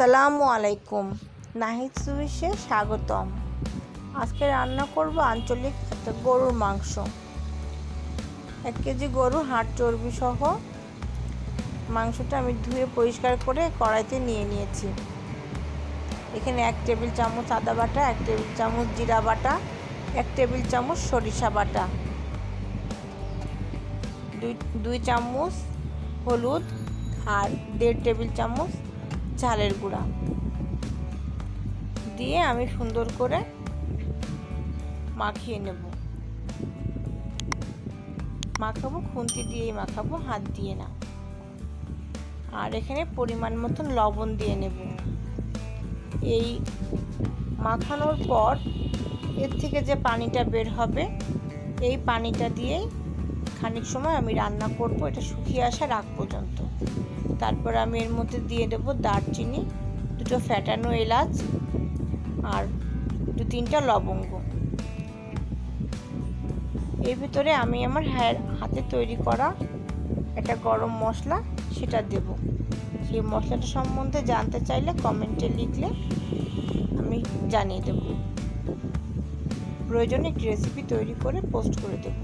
আসসালামু আলাইকুম, নাহিদ সুইসে স্বাগতম। আজকে রান্না করব আঞ্চলিক একটা গরুর মাংস। 1 কেজি গরুর হাড় চর্বি সহ মাংসটা আমি ধুয়ে পরিষ্কার করে কড়াইতে নিয়ে নিয়েছি। এখানে 1 টেবিল চামচ আদা বাটা, 1 টেবিল চামচ জিরা বাটা, 1 টেবিল চামচ সরিষা বাটা, 2 চামচ হলুদ আর 1.5 টেবিল চামচ ঝালের গুঁড়া দিয়ে আমি সুন্দর করে মাখিয়ে নেব। মাখাবো খুন্তি দিয়েই মাখাবো, হাত দিয়ে না। আর এখানে পরিমাণ মতন লবণ দিয়ে নেব। এই মাখানোর পর এর থেকে যে পানিটা বের হবে, এই পানিটা দিয়েই খানিক সময় আমি রান্না করব, এটা শুকিয়ে আসার আগ পর্যন্ত। তারপর আমি এর মধ্যে দিয়ে দেব দারচিনি, 2টো ফ্যাটানো এলাচ আর 2-3টা লবঙ্গ। এর ভিতরে আমি আমার হাতে তৈরি করা একটা গরম মশলা সেটা দেব। সেই মশলাটা সম্বন্ধে জানতে চাইলে কমেন্টে লিখলে আমি জানিয়ে দেব। প্রয়োজনে একটি রেসিপি তৈরি করে পোস্ট করে দেব।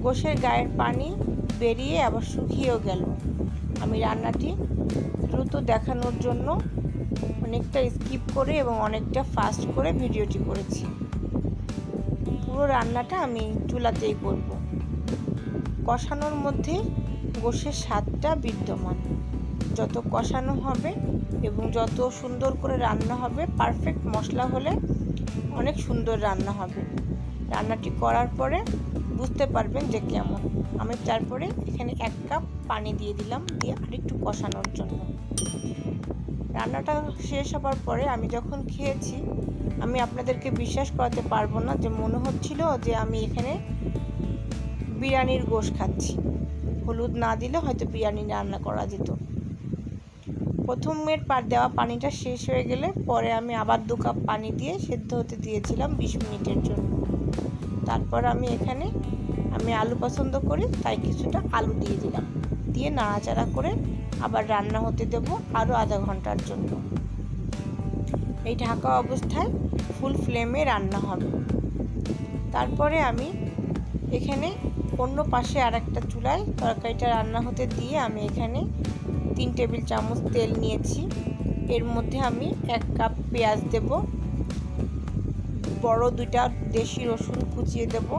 গোশের গায়ের পানি বেরিয়ে আবার শুকিয়েও গেল। আমি রান্নাটি দ্রুত দেখানোর জন্য অনেকটা স্কিপ করে এবং অনেকটা ফাস্ট করে ভিডিওটি করেছি। পুরো রান্নাটা আমি চুলাতেই করব। কষানোর মধ্যে গোশের স্বাদটা বিদ্যমান। যত কষানো হবে এবং যত সুন্দর করে রান্না হবে, পারফেক্ট মশলা হলে অনেক সুন্দর রান্না হবে। রান্নাটি করার পরে বুঝতে পারবেন যে কেমন। আমি তারপরে এখানে 1 কাপ পানি দিয়ে দিলাম, দিয়ে আরেকটু কষানোর জন্য। রান্নাটা শেষ হবার পরে আমি যখন খেয়েছি, আমি আপনাদেরকে বিশ্বাস করাতে পারবো না যে মনে হচ্ছিল যে আমি এখানে বিরিয়ানির গোশ খাচ্ছি। হলুদ না দিলে হয়তো বিরিয়ানি রান্না করা যেত। প্রথমের দেওয়া পানিটা শেষ হয়ে গেলে পরে আমি আবার 2 কাপ পানি দিয়ে সেদ্ধ হতে দিয়েছিলাম 20 মিনিটের জন্য। তারপর আমি এখানে আলু পছন্দ করি, তাই কিছুটা আলু দিয়ে দিলাম। দিয়ে নাড়াচাড়া করে আবার রান্না হতে দেব আরও আধা ঘন্টার জন্য। এই ঢাকা অবস্থায় ফুল ফ্লেমে রান্না হবে। তারপরে আমি এখানে অন্য পাশে আরেকটা চুলায় তরকারিটা রান্না হতে দিয়ে আমি এখানে 3 টেবিল চামচ তেল নিয়েছি। এর মধ্যে আমি 1 কাপ পেঁয়াজ দেব, বড় 2টা দেশি রসুন কুচিয়ে দেব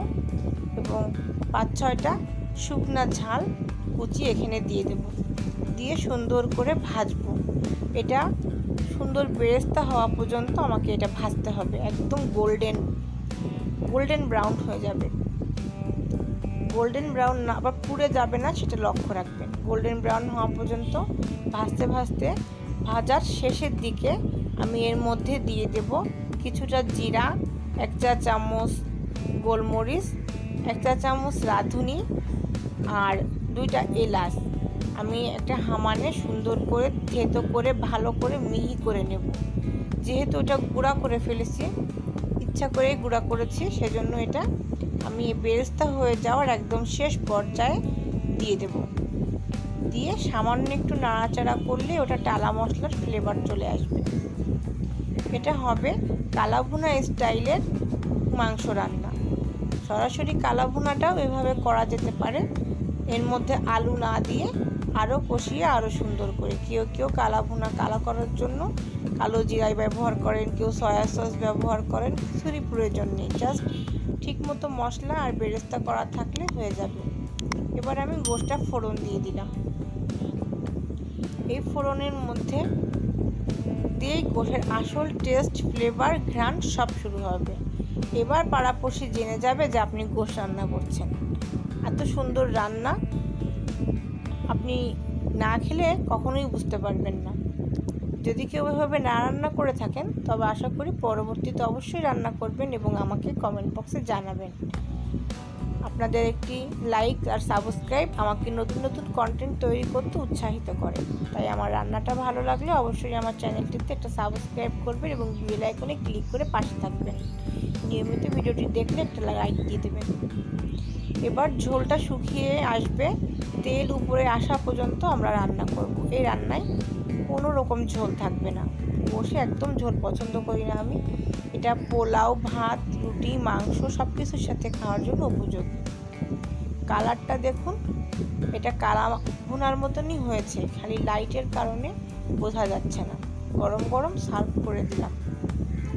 এবং 5-6টা শুকনা ঝাল কুচি এখানে দিয়ে দেব। দিয়ে সুন্দর করে ভাজবো। এটা সুন্দর বেরেস্তা হওয়া পর্যন্ত আমাকে এটা ভাজতে হবে। একদম গোল্ডেন ব্রাউন হয়ে যাবে। গোল্ডেন ব্রাউন না আবার পুড়ে যাবে না, সেটা লক্ষ্য রাখবেন। গোল্ডেন ব্রাউন হওয়া পর্যন্ত ভাজতে ভাজতে ভাজার শেষের দিকে আমি এর মধ্যে দিয়ে দেব কিছুটা জিরা, 1 চা চামচ গোলমরিচ, 1 চা চামচ রাঁধুনি আর 2টা এলাচ। আমি একটা হামানে সুন্দর করে থেতো করে ভালো করে মিহি করে নেব। যেহেতু এটা গুঁড়া করে ফেলেছি, ইচ্ছা করেই গুঁড়া করেছি, সেজন্য এটা আমি বেরেস্তা হয়ে যাওয়ার একদম শেষ পর্যায়ে দিয়ে দেব। দিয়ে সামান্য একটু নাড়াচাড়া করলে ওটা টালা মশলার ফ্লেভার চলে আসবে। এটা হবে কালাভুনা স্টাইলের মাংস রান্না। সরাসরি কালাভুনাটাও এভাবে করা যেতে পারে, এর মধ্যে আলু না দিয়ে আরও কষিয়ে আরও সুন্দর করে। কেউ কালাভুনা করার জন্য কালো জিরাই ব্যবহার করেন, কেউ সয়া সস ব্যবহার করেন। কিছুরই প্রয়োজন নেই, জাস্ট ঠিকমতো মশলা আর বেরেস্তা করা থাকলে হয়ে যাবে। এবার আমি গোশটা ফোড়ন দিয়ে দিলাম। এই ফোড়নের মধ্যে দিয়েই গোশের আসল টেস্ট, ফ্লেভার, ঘ্রাণ সব শুরু হবে। এবার পাড়াপড়শি জেনে যাবে যে আপনি গোশ রান্না করছেন। এত সুন্দর রান্না আপনি না খেলে কখনোই বুঝতে পারবেন না। যদি কেউ এভাবে না রান্না করে থাকেন, তবে আশা করি পরবর্তীতে অবশ্যই রান্না করবেন এবং আমাকে কমেন্ট বক্সে জানাবেন। আপনাদের একটি লাইক আর সাবস্ক্রাইব আমাকে নতুন নতুন কন্টেন্ট তৈরি করতে উৎসাহিত করে। তাই আমার রান্নাটা ভালো লাগলে অবশ্যই আমার চ্যানেলটিতে একটা সাবস্ক্রাইব করবেন এবং বেল আইকনে ক্লিক করে পাশে থাকবেন। নিয়মিত ভিডিওটি দেখলে একটা লাইক দিয়ে দেবেন। এবার ঝোলটা শুকিয়ে আসবে, তেল উপরে আসা পর্যন্ত আমরা রান্না করব। এই রান্নায় কোনো রকম ঝোল থাকবে না। কষে একদম ঝোল পছন্দ করি না আমি। এটা পোলাও, ভাত, রুটি, মাংস সব কিছুর সাথে খাওয়ার জন্য উপযোগী। কালারটা দেখুন, এটা কালা ভুনার মতনই হয়েছে, খালি লাইটের কারণে বোঝা যাচ্ছে না। গরম গরম সার্ভ করে দিলাম।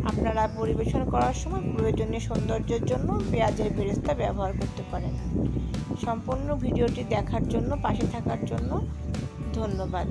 আপনারা পরিবেশন করার সময় প্রয়োজনীয় সৌন্দর্যের জন্য পেঁয়াজের বেরেস্তা ব্যবহার করতে পারেন। সম্পূর্ণ ভিডিওটি দেখার জন্য, পাশে থাকার জন্য ধন্যবাদ।